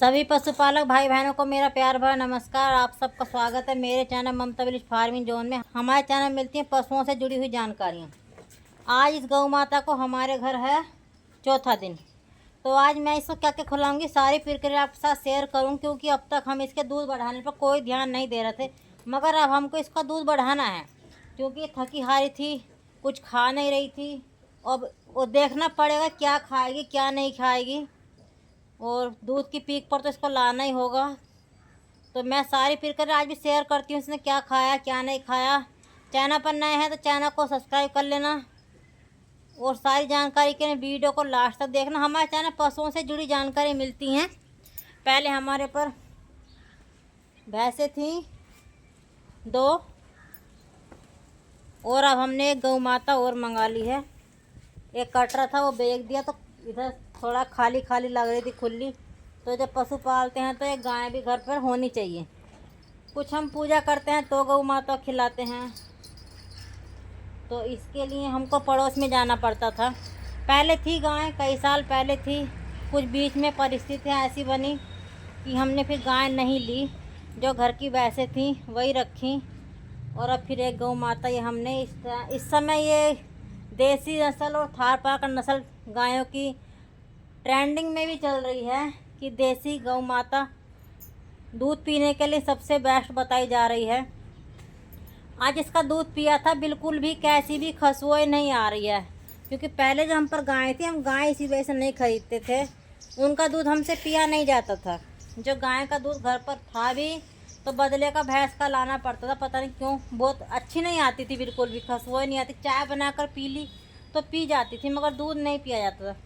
सभी पशुपालक भाई बहनों को मेरा प्यार भरा नमस्कार। आप सबका स्वागत है मेरे चैनल ममता विलेज फार्मिंग जोन में। हमारे चैनल में मिलती हैं पशुओं से जुड़ी हुई जानकारियाँ। आज इस गौ माता को हमारे घर है चौथा दिन, तो आज मैं इसको क्या क्या खिलाऊंगी सारी प्रक्रिया आपके साथ शेयर करूँ, क्योंकि अब तक हम इसके दूध बढ़ाने पर कोई ध्यान नहीं दे रहे थे, मगर अब हमको इसका दूध बढ़ाना है क्योंकि थकी हारी थी, कुछ खा नहीं रही थी। अब वो देखना पड़ेगा क्या खाएगी क्या नहीं खाएगी, और दूध की पीक पर तो इसको लाना ही होगा। तो मैं सारी प्रक्रिया आज भी शेयर करती हूँ, इसने क्या खाया क्या नहीं खाया। चैनल पर नए हैं तो चैनल को सब्सक्राइब कर लेना और सारी जानकारी के लिए वीडियो को लास्ट तक देखना। हमारे चैनल पशुओं से जुड़ी जानकारी मिलती हैं। पहले हमारे पर भैंसें थी 2 और अब हमने एक गौ माता और मंगा ली है। एक कटरा था वो बेच दिया, तो इधर थोड़ा खाली खाली लग रही थी खुली। तो जब पशु पालते हैं तो एक गाय भी घर पर होनी चाहिए। कुछ हम पूजा करते हैं तो गौ माता खिलाते हैं, तो इसके लिए हमको पड़ोस में जाना पड़ता था। पहले थी गाय, कई साल पहले थी, कुछ बीच में परिस्थितियाँ ऐसी बनी कि हमने फिर गाय नहीं ली, जो घर की भैंसें थी वही रखी। और अब फिर एक गौ माता ये हमने इस समय ये देसी नस्ल और थारपारकर नस्ल गायों की ट्रेंडिंग में भी चल रही है कि देसी गौ माता दूध पीने के लिए सबसे बेस्ट बताई जा रही है। आज इसका दूध पिया था, बिल्कुल भी कैसी भी खुशबू नहीं आ रही है, क्योंकि पहले जो हम पर गाय थी हम गाय इसी वजह से नहीं खरीदते थे, उनका दूध हमसे पिया नहीं जाता था। जो गाय का दूध घर पर था भी तो बदले का भैंस का लाना पड़ता था, पता नहीं क्यों बहुत अच्छी नहीं आती थी, बिल्कुल भी खुशबू नहीं आती। चाय बनाकर पी ली तो पी जाती थी, मगर दूध नहीं पिया जाता था।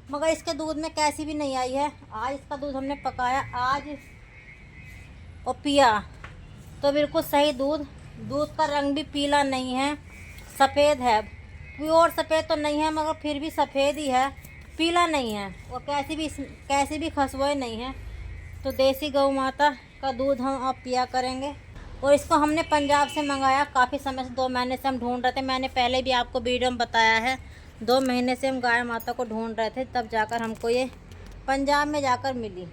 मगर इसके दूध में कैसी भी नहीं आई है। आज इसका दूध हमने पकाया आज और पिया तो बिल्कुल सही दूध का रंग भी पीला नहीं है, सफ़ेद है। प्योर सफ़ेद तो नहीं है मगर फिर भी सफ़ेद ही है, पीला नहीं है और कैसी भी खुशबू नहीं है। तो देसी गौ माता का दूध हम अब पिया करेंगे। और इसको हमने पंजाब से मंगाया, काफ़ी समय से 2 महीने से हम ढूंढ रहे थे। मैंने पहले भी आपको वीडियो में बताया है, 2 महीने से हम गाय माता को ढूंढ रहे थे, तब जाकर हमको ये पंजाब में जाकर मिली।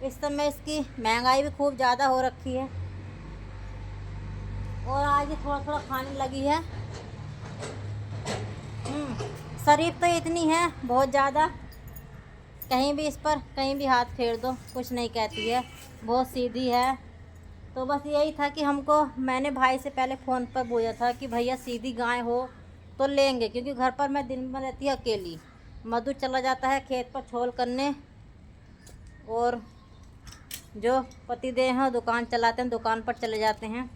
इस समय इसकी महंगाई भी खूब ज़्यादा हो रखी है और आज ये थोड़ा थोड़ा खाने लगी है। शरीफ तो इतनी है बहुत ज़्यादा, कहीं भी इस पर कहीं भी हाथ फेर दो कुछ नहीं कहती है, बहुत सीधी है। तो बस यही था कि हमको, मैंने भाई से पहले फ़ोन पर बोला था कि भैया सीधी गाय हो तो लेंगे, क्योंकि घर पर मैं दिन में रहती है अकेली। मधु चला जाता है खेत पर छोल करने, और जो पतिदेव हैं दुकान चलाते हैं, दुकान पर चले जाते हैं,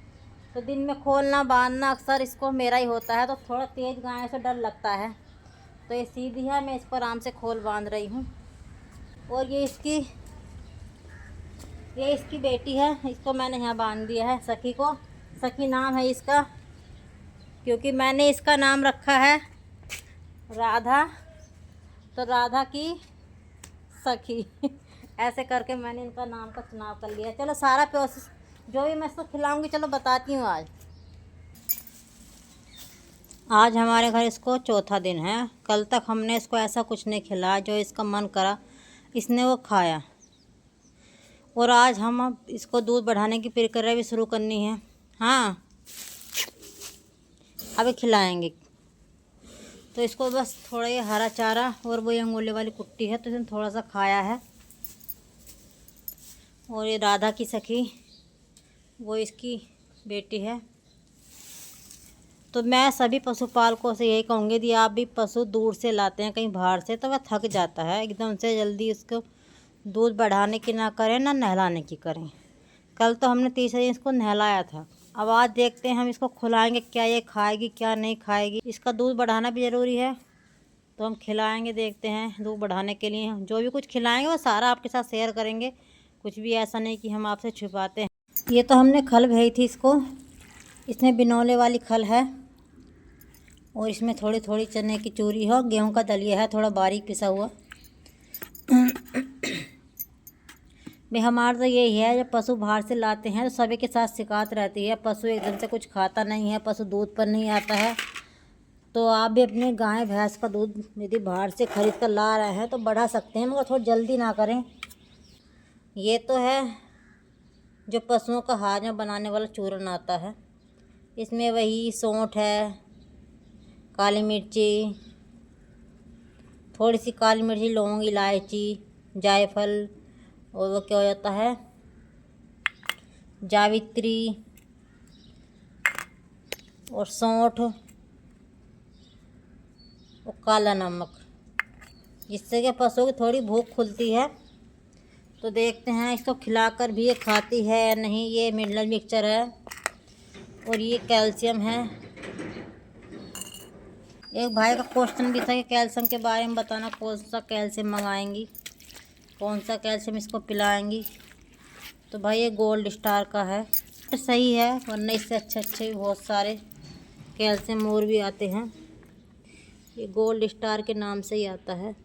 तो दिन में खोलना बांधना अक्सर इसको मेरा ही होता है। तो थोड़ा तेज़ गाय से डर लगता है, तो ये सीधी है, मैं इसको आराम से खोल बांध रही हूँ। और ये इसकी बेटी है, इसको मैंने यहाँ बांध दिया है, सखी को। सखी नाम है इसका, क्योंकि मैंने इसका नाम रखा है राधा, तो राधा की सखी ऐसे करके मैंने इनका नाम का चुनाव कर लिया। चलो सारा प्रोसेस जो भी मैं इसको खिलाऊंगी चलो बताती हूँ। आज हमारे घर इसको चौथा दिन है। कल तक हमने इसको ऐसा कुछ नहीं खिलाया, जो इसका मन करा इसने वो खाया। और आज हम अब इसको दूध बढ़ाने की प्रक्रिया भी शुरू करनी है। हाँ, अभी खिलाएंगे। तो इसको बस थोड़ा ये हरा चारा और वो अंगोले वाली कुट्टी है, तो इसने थोड़ा सा खाया है। और ये राधा की सखी, वो इसकी बेटी है। तो मैं सभी पशुपालकों से यही कहूँगी, यदि आप भी पशु दूर से लाते हैं कहीं बाहर से, तो वह थक जाता है एकदम से, जल्दी उसको दूध बढ़ाने की ना करें ना नहलाने की करें। कल तो हमने तीसरे दिन इसको नहलाया था, अब आज देखते हैं हम इसको खिलाएंगे क्या ये खाएगी क्या नहीं खाएगी। इसका दूध बढ़ाना भी ज़रूरी है, तो हम खिलाएंगे, देखते हैं दूध बढ़ाने के लिए जो भी कुछ खिलाएंगे वो सारा आपके साथ शेयर करेंगे। कुछ भी ऐसा नहीं कि हम आपसे छुपाते हैं। ये तो हमने खल भेजी थी इसको, इसमें बिनौले वाली खल है और इसमें थोड़ी थोड़ी चने की चूरी है, गेहूं का दलिया है थोड़ा बारीक पिसा हुआ। भाई हमारा तो यही है, जब पशु बाहर से लाते हैं तो सभी के साथ शिकायत रहती है, पशु एकदम से कुछ खाता नहीं है, पशु दूध पर नहीं आता है। तो आप भी अपने गाय भैंस का दूध यदि बाहर से ख़रीद कर ला रहे हैं तो बढ़ा सकते हैं, मगर थोड़ा जल्दी ना करें। ये तो है जो पशुओं का हाजमा बनाने वाला चूरन आता है। इसमें वही सौंठ है, काली मिर्ची, थोड़ी सी काली मिर्ची, लौंग, इलायची, जायफल, और वो क्या हो जाता है, जावित्री और सौंठ और काला नमक, जिससे कि पशुओं की थोड़ी भूख खुलती है। तो देखते हैं इसको खिलाकर भी ये खाती है या नहीं। ये मिनरल मिक्सचर है और ये कैल्शियम है। एक भाई का क्वेश्चन भी था कि कैल्शियम के बारे में बताना, कौन सा कैल्शियम मंगाएंगी, कौन सा कैल्शियम इसको पिलाएंगी। तो भाई ये गोल्ड स्टार का है, सही है, वरना इससे अच्छे अच्छे बहुत सारे कैल्शियम और भी आते हैं। ये गोल्ड स्टार के नाम से ही आता है।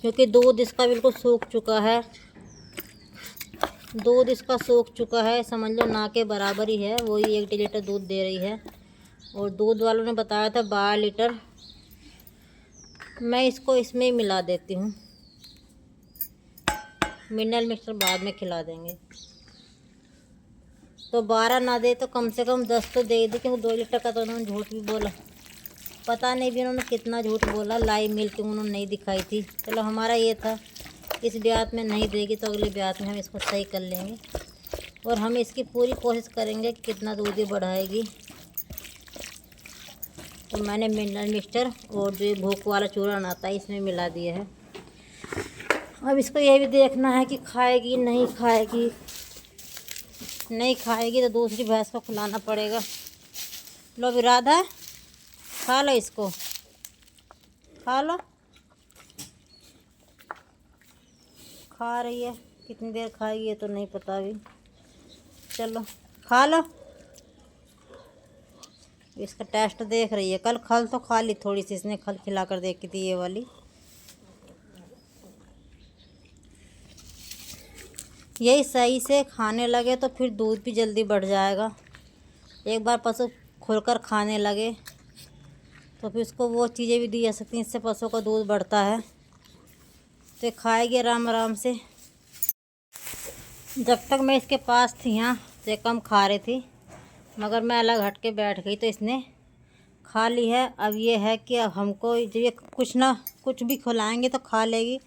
क्योंकि दूध इसका बिल्कुल सूख चुका है, दूध इसका सूख चुका है, समझ लो ना के बराबर ही है। वही 1 लीटर दूध दे रही है और दूध वालों ने बताया था 12 लीटर। मैं इसको इसमें ही मिला देती हूँ, मिनरल मिक्सचर बाद में खिला देंगे। तो 12 ना दे तो कम से कम 10 तो दे दी, क्योंकि 2 लीटर का तो उन्होंने झूठ भी बोला। पता नहीं भी उन्होंने कितना झूठ बोला। लाइव मिल्क उन्होंने नहीं दिखाई थी। चलो हमारा ये था, इस ब्यात में नहीं देगी तो अगले ब्यात में हम इसको सही कर लेंगे और हम इसकी पूरी कोशिश करेंगे कि कितना दूध ही बढ़ाएगी। तो मैंने मिनरल मिक्सचर और जो भूख वाला चूरन आता है इसमें मिला दिया है। अब इसको ये भी देखना है कि खाएगी नहीं खाएगी। नहीं खाएगी तो दूसरी भैंस को खिलाना पड़ेगा। लो भी राधा, खा लो, इसको खा लो। खा रही है, कितनी देर खाएगी ये तो नहीं पता अभी। चलो खा लो। इसका टेस्ट देख रही है। कल खल तो खा ली थोड़ी सी, इसने खल खिला कर देखी थी ये वाली। यही सही से खाने लगे तो फिर दूध भी जल्दी बढ़ जाएगा। एक बार पशु खुलकर खाने लगे तो फिर उसको वो चीज़ें भी दी जा सकती हैं, इससे पशु का दूध बढ़ता है। तो खाएगी आराम आराम से। जब तक मैं इसके पास थी यहाँ तो कम खा रही थी, मगर मैं अलग हट के बैठ गई तो इसने खा ली है। अब ये है कि अब हमको जो ये कुछ ना कुछ भी खिलाएंगे तो खा लेगी,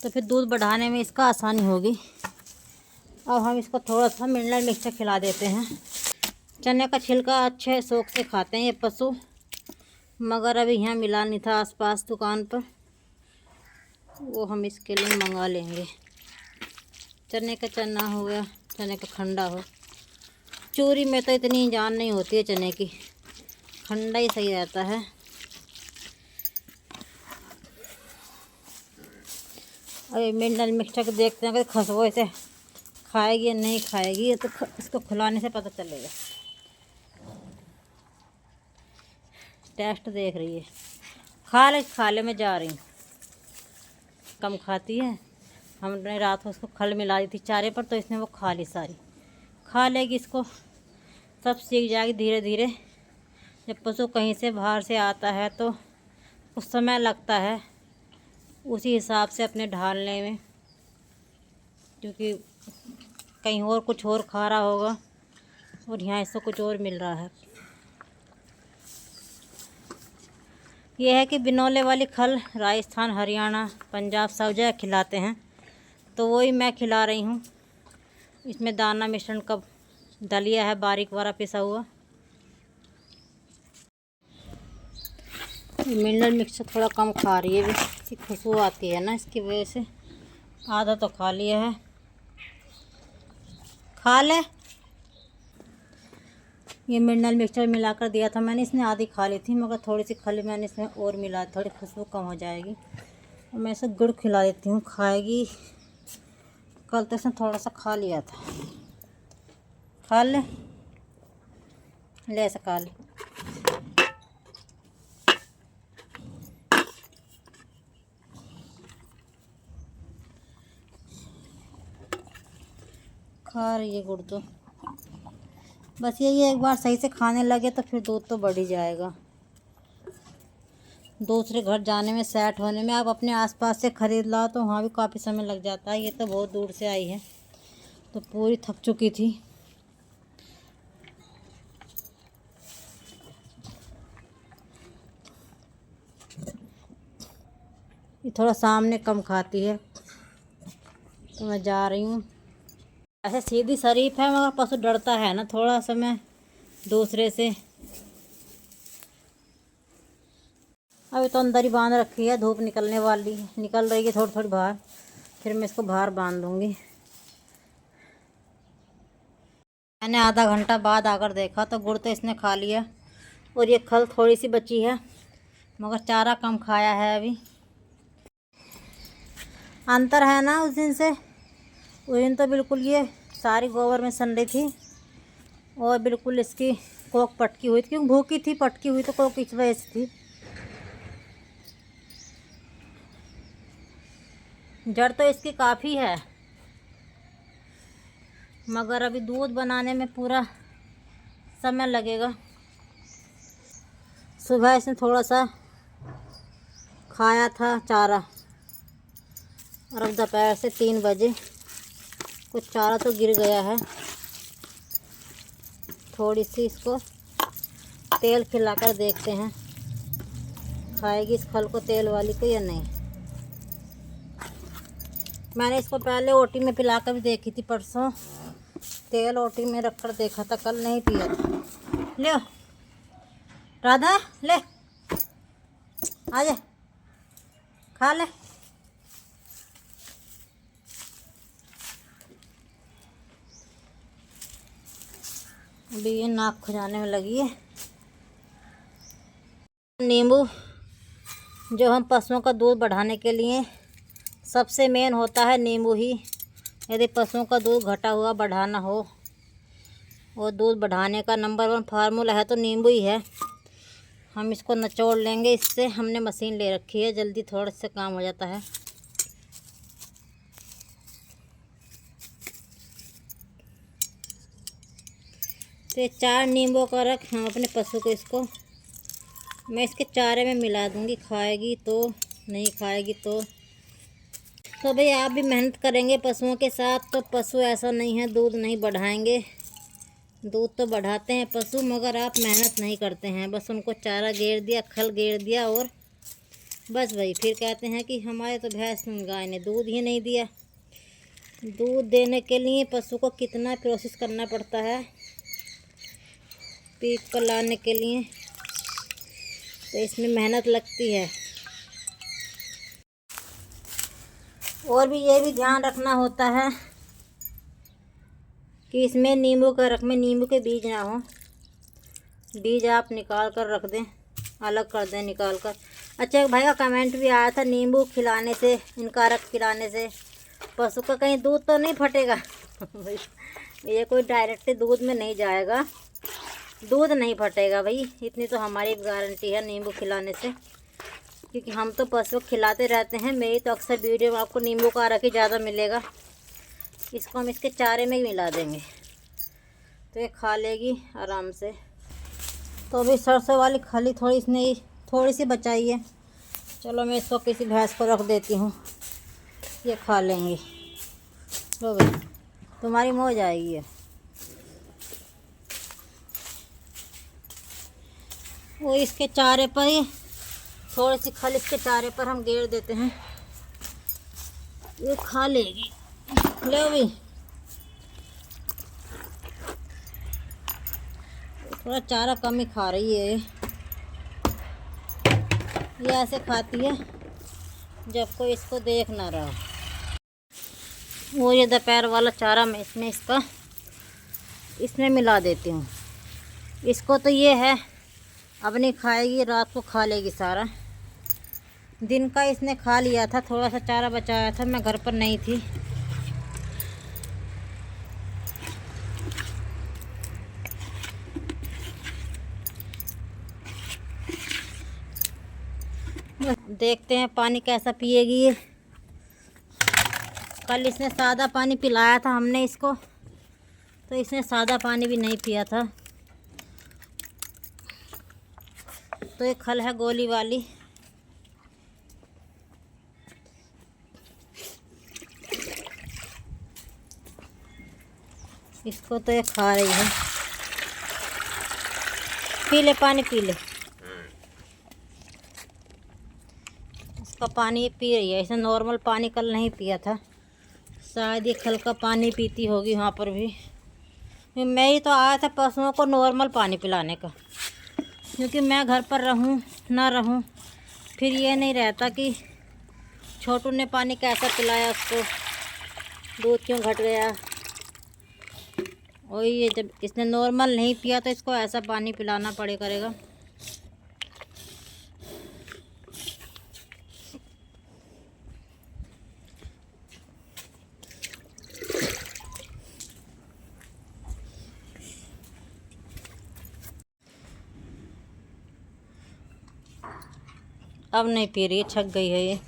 तो फिर दूध बढ़ाने में इसका आसानी होगी। अब हम इसको थोड़ा सा मिनरल मिक्सचर खिला देते हैं। चने का छिलका अच्छे शौक से खाते हैं ये पशु, मगर अभी यहाँ मिला नहीं था आसपास दुकान पर, वो हम इसके लिए मंगा लेंगे। चने का चना हो गया, चने का खंडा हो। चूरी में तो इतनी जान नहीं होती है चने की, खंडा ही सही रहता है। अभी मिनरल मिक्सचर को देखते हैं, अगर खुशबू से खाएगी या नहीं खाएगी तो इसको खिलाने से पता चलेगा। टेस्ट देख रही है। खा ले मैं जा रही हूँ। कम खाती है, हमने रात को उसको खल मिला दी थी चारे पर, तो इसने वो खा ली सारी। खा लेगी, इसको सब सीख जाएगी धीरे धीरे। जब पशु कहीं से बाहर से आता है तो कुछ समय लगता है उसी हिसाब से अपने ढालने में, क्योंकि कहीं और कुछ और खा रहा होगा और यहाँ इसको कुछ और मिल रहा है। यह है कि बिनौले वाली खल राजस्थान, हरियाणा, पंजाब सब जगह खिलाते हैं, तो वही मैं खिला रही हूँ। इसमें दाना मिश्रण का दलिया है, बारीक वाला पिसा हुआ। मिनरल मिक्सचर थोड़ा कम खा रही है, इसकी खुशबू आती है ना, इसकी वजह से। आधा तो खा लिया है, खा ले। ये मिनरल मिक्सचर मिलाकर दिया था मैंने, इसने आधी खा ली थी, मगर थोड़ी सी खली मैंने इसमें और मिला, थोड़ी खुशबू कम हो जाएगी। और मैं इसे गुड़ खिला देती हूँ, खाएगी। कल तो इसने थोड़ा सा खा लिया था। खा ले, ले ऐसा खा ले। खा रही है गुड़ तो। बस यही है, एक बार सही से खाने लगे तो फिर दूध तो बढ़ ही जाएगा। दूसरे घर जाने में, सेट होने में। आप अपने आसपास से ख़रीद लाओ तो वहाँ भी काफ़ी समय लग जाता है। ये तो बहुत दूर से आई है तो पूरी थक चुकी थी। ये थोड़ा सामने कम खाती है तो मैं जा रही हूँ। ऐसे सीधी शरीफ है मगर पशु डरता है ना थोड़ा सा मैं दूसरे से। अभी तो अंदर ही बांध रखी है, धूप निकल रही है थोड़ी थोड़ी बाहर, फिर मैं इसको बाहर बांध दूँगी। मैंने आधा घंटा बाद आकर देखा तो गुड़ तो इसने खा लिया और ये खल थोड़ी सी बची है मगर चारा कम खाया है। अभी अंतर है ना उस दिन से। उस दिन तो बिल्कुल ये सारी गोबर में सन रही थी और बिल्कुल इसकी कोख पटकी हुई थी, क्योंकि भूखी थी। पटकी हुई तो कोख इस वजह से थी। जड़ तो इसकी काफ़ी है मगर अभी दूध बनाने में पूरा समय लगेगा। सुबह इसने थोड़ा सा खाया था चारा और अब दोपहर से 3 बजे कुछ चारा तो गिर गया है। थोड़ी सी इसको तेल खिलाकर देखते हैं खाएगी इस खल को तेल वाली को या नहीं। मैंने इसको पहले ओटी में पिला कर भी देखी थी परसों। तेल ओटी में रख कर देखा था, कल नहीं पिया था। ले राधा ले आजा खा ले। अभी ये नाक खुजाने में लगी है। नींबू जो हम पशुओं का दूध बढ़ाने के लिए सबसे मेन होता है नींबू ही। यदि पशुओं का दूध घटा हुआ बढ़ाना हो और दूध बढ़ाने का नंबर 1 फार्मूला है तो नींबू ही है। हम इसको निचोड़ लेंगे। इससे हमने मशीन ले रखी है, जल्दी थोड़ा सा काम हो जाता है। तो 4 नींबू का रख हम अपने पशु को इसको मैं इसके चारे में मिला दूंगी। खाएगी तो नहीं खाएगी तो भाई आप भी मेहनत करेंगे पशुओं के साथ तो पशु ऐसा नहीं है दूध नहीं बढ़ाएंगे। दूध तो बढ़ाते हैं पशु मगर आप मेहनत नहीं करते हैं। बस उनको चारा गेर दिया, खल गेर दिया और बस भाई फिर कहते हैं कि हमारे तो भैंस गाय ने दूध ही नहीं दिया। दूध देने के लिए पशु को कितना प्रोसेस करना पड़ता है पीक कर लाने के लिए, तो इसमें मेहनत लगती है। और भी ये भी ध्यान रखना होता है कि इसमें नींबू का रख में नींबू के बीज ना हो। बीज आप निकाल कर रख दें, अलग कर दें निकाल कर। अच्छा एक भाई का कमेंट भी आया था नींबू खिलाने से, इनका रख खिलाने से पशु का कहीं दूध तो नहीं फटेगा। ये कोई डायरेक्ट दूध में नहीं जाएगा, दूध नहीं फटेगा भाई, इतनी तो हमारी गारंटी है नींबू खिलाने से। क्योंकि हम तो पशु खिलाते रहते हैं। मेरी तो अक्सर वीडियो में आपको नींबू का रख ही ज़्यादा मिलेगा। इसको हम इसके चारे में ही मिला देंगे तो ये खा लेगी आराम से। तो अभी सरसों वाली खली थोड़ी इसने थोड़ी सी बचाई है। चलो मैं इसको किसी भैंस को रख देती हूँ, ये खा लेंगी। लो भाई तुम्हारी मौज आएगी है। वो इसके चारे पर ही थोड़ी सी खल इसके चारे पर हम गेर देते हैं, ये खा लेगी। ले भी थोड़ा चारा कम ही खा रही है। ये ऐसे खाती है जब कोई इसको देख ना रहा। वो ये दोपहर वाला चारा मैं इसमें मिला देती हूँ। इसको तो ये है अब नहीं खाएगी, रात को खा लेगी सारा। दिन का इसने खा लिया था, थोड़ा सा चारा बचाया था, मैं घर पर नहीं थी। देखते हैं पानी कैसा पिएगी ये। कल इसने सादा पानी पिलाया था हमने इसको, तो इसने सादा पानी भी नहीं पिया था। तो ये खल है गोली वाली, इसको तो ये खा रही है। पी ले पानी, पी ले। इसका पानी ये पी रही है। इसने नॉर्मल पानी कल नहीं पिया था, शायद ये कल का पानी पीती होगी वहाँ पर भी। मैं ही तो आया था पशुओं को नॉर्मल पानी पिलाने का, क्योंकि मैं घर पर रहूँ ना रहूँ, फिर ये नहीं रहता कि छोटू ने पानी कैसा पिलाया उसको, दूध क्यों घट गया। और ये जब इसने नॉर्मल नहीं पिया तो इसको ऐसा पानी पिलाना पड़े करेगा। अब नहीं पी रही, छक गई है ये।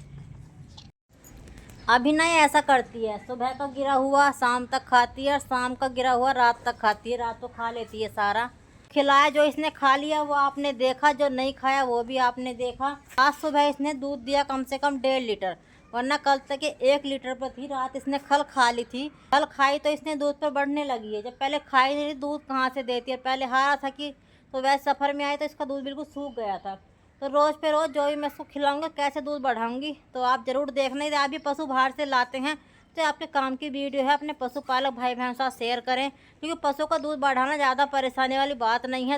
अभी नहीं ऐसा करती है, सुबह का गिरा हुआ शाम तक खाती है और शाम का गिरा हुआ रात तक खाती है। रात को खा लेती है सारा। खिलाया जो इसने खा लिया वो आपने देखा, जो नहीं खाया वो भी आपने देखा। आज सुबह इसने दूध दिया कम से कम 1.5 लीटर, वरना कल तक ये 1 लीटर पर थी। रात इसने खल खा ली थी, खल खाई तो इसने दूध पर बढ़ने लगी है। जब पहले खाई नहीं दूध कहाँ से देती है, पहले हारा था कि तो वैसे सफ़र में आई तो इसका दूध बिल्कुल सूख गया था। तो रोज़ पे रोज़ जो भी मैं इसको खिलाऊंगा कैसे दूध बढ़ाऊंगी, तो आप ज़रूर देखना। यदि आप भी पशु बाहर से लाते हैं तो आपके काम की वीडियो है, अपने पशुपालक भाई बहन साथ शेयर करें, क्योंकि पशु का दूध बढ़ाना ज़्यादा परेशानी वाली बात नहीं है।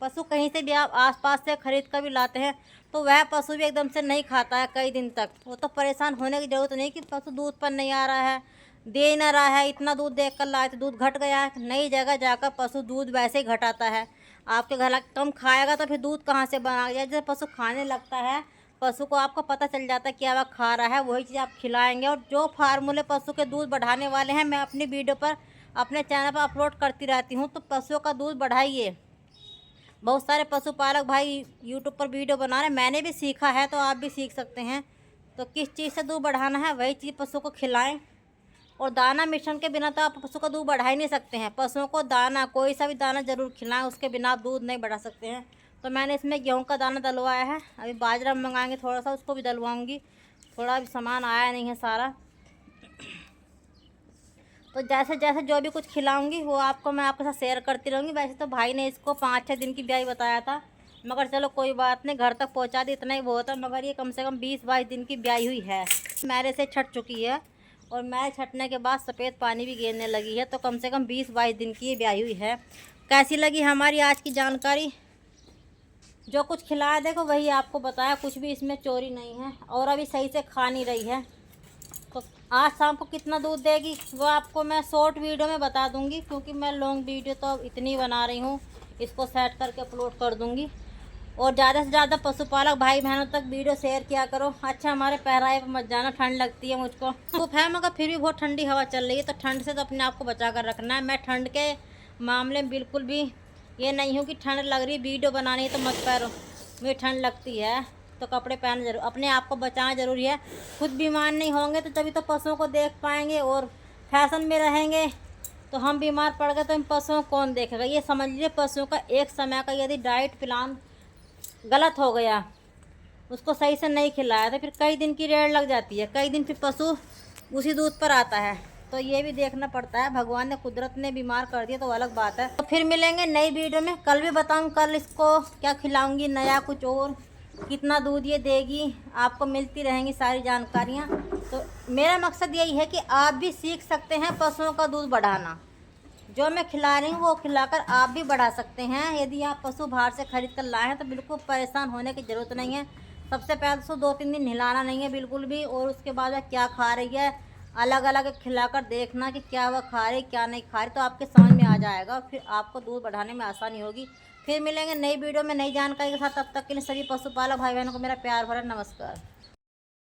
पशु कहीं से भी आप आसपास से खरीद कर भी लाते हैं तो वह पशु भी एकदम से नहीं खाता है कई दिन तक। वो तो परेशान होने की ज़रूरत नहीं कि पशु दूध पर नहीं आ रहा है, दे ना रहा है। इतना दूध देख कर लाए तो दूध घट गया है। नई जगह जाकर पशु दूध वैसे ही घटाता है। आपके घर कम खाएगा तो फिर दूध कहाँ से बना गया। जैसे पशु खाने लगता है, पशु को आपको पता चल जाता है क्या वह खा रहा है, वही चीज़ आप खिलाएंगे। और जो फार्मूले पशु के दूध बढ़ाने वाले हैं मैं अपनी वीडियो पर अपने चैनल पर अपलोड करती रहती हूँ, तो पशुओं का दूध बढ़ाइए। बहुत सारे पशुपालक भाई यूट्यूब पर वीडियो बना रहे हैं, मैंने भी सीखा है तो आप भी सीख सकते हैं। तो किस चीज़ से दूध बढ़ाना है वही चीज़ पशु को खिलाएं। और दाना मिश्रण के बिना तो आप पशु का दूध बढ़ा ही नहीं सकते हैं। पशुओं को दाना, कोई सा भी दाना ज़रूर खिलाएं, उसके बिना आप दूध नहीं बढ़ा सकते हैं। तो मैंने इसमें गेहूं का दाना डलवाया है, अभी बाजरा मंगाएंगे थोड़ा सा, उसको भी डलवाऊंगी। थोड़ा अभी सामान आया नहीं है सारा। तो जैसे जैसे जो भी कुछ खिलाऊंगी वो आपको मैं आपके साथ शेयर करती रहूँगी। वैसे तो भाई ने इसको 5-6 दिन की ब्याई बताया था, मगर चलो कोई बात नहीं, घर तक पहुँचा दी, इतना ही बहुत है। मगर ये कम से कम 20-22 दिन की ब्याई हुई है। मैरे से छट चुकी है और मैं छटने के बाद सफ़ेद पानी भी गिरने लगी है, तो कम से कम 20-22 दिन की ये ब्याई हुई है। कैसी लगी हमारी आज की जानकारी? जो कुछ खिलाया देखो वही आपको बताया, कुछ भी इसमें चोरी नहीं है। और अभी सही से खा नहीं रही है, तो आज शाम को कितना दूध देगी वो आपको मैं शॉर्ट वीडियो में बता दूंगी, क्योंकि मैं लॉन्ग वीडियो तो इतनी बना रही हूँ, इसको सेट करके अपलोड कर दूंगी। और ज़्यादा से ज़्यादा पशुपालक भाई बहनों तक वीडियो शेयर किया करो। अच्छा, हमारे पहराए पर मत जाना, ठंड लगती है मुझको। धूप है मगर फिर भी बहुत ठंडी हवा चल रही है, तो ठंड से तो अपने आप को बचा कर रखना है। मैं ठंड के मामले में बिल्कुल भी ये नहीं हूँ कि ठंड लग रही वीडियो बनानी है तो मत पैरो। मुझे ठंड लगती है तो कपड़े पहनना जरूर, अपने आप को बचाना ज़रूरी है। खुद बीमार नहीं होंगे तो तभी तो पशुओं को देख पाएंगे। और फैशन में रहेंगे तो हम बीमार पड़ गए तो इन पशुओं को कौन देखेगा। ये समझ लीजिए पशुओं का एक समय का यदि डाइट प्लान गलत हो गया, उसको सही से नहीं खिलाया, तो फिर कई दिन की रेड़ लग जाती है, कई दिन फिर पशु उसी दूध पर आता है। तो ये भी देखना पड़ता है। भगवान ने, कुदरत ने बीमार कर दिया तो अलग बात है। तो फिर मिलेंगे नई वीडियो में। कल भी बताऊँ कल इसको क्या खिलाऊंगी नया कुछ, और कितना दूध ये देगी, आपको मिलती रहेंगी सारी जानकारियाँ। तो मेरा मकसद यही है कि आप भी सीख सकते हैं पशुओं का दूध बढ़ाना। जो मैं खिला रही हूँ वो खिलाकर आप भी बढ़ा सकते हैं। यदि आप पशु बाहर से खरीद कर लाए हैं तो बिल्कुल परेशान होने की ज़रूरत नहीं है। सबसे पहले तो 2-3 दिन हिलाना नहीं है बिल्कुल भी, और उसके बाद वह क्या खा रही है अलग अलग खिलाकर देखना कि क्या वह खा रही क्या नहीं खा रही, तो आपके समझ में आ जाएगा। फिर आपको दूध बढ़ाने में आसानी होगी। फिर मिलेंगे नई वीडियो में नई जानकारी के साथ। तब तक के लिए सभी पशुपालक भाई बहनों को मेरा प्यार भरा नमस्कार।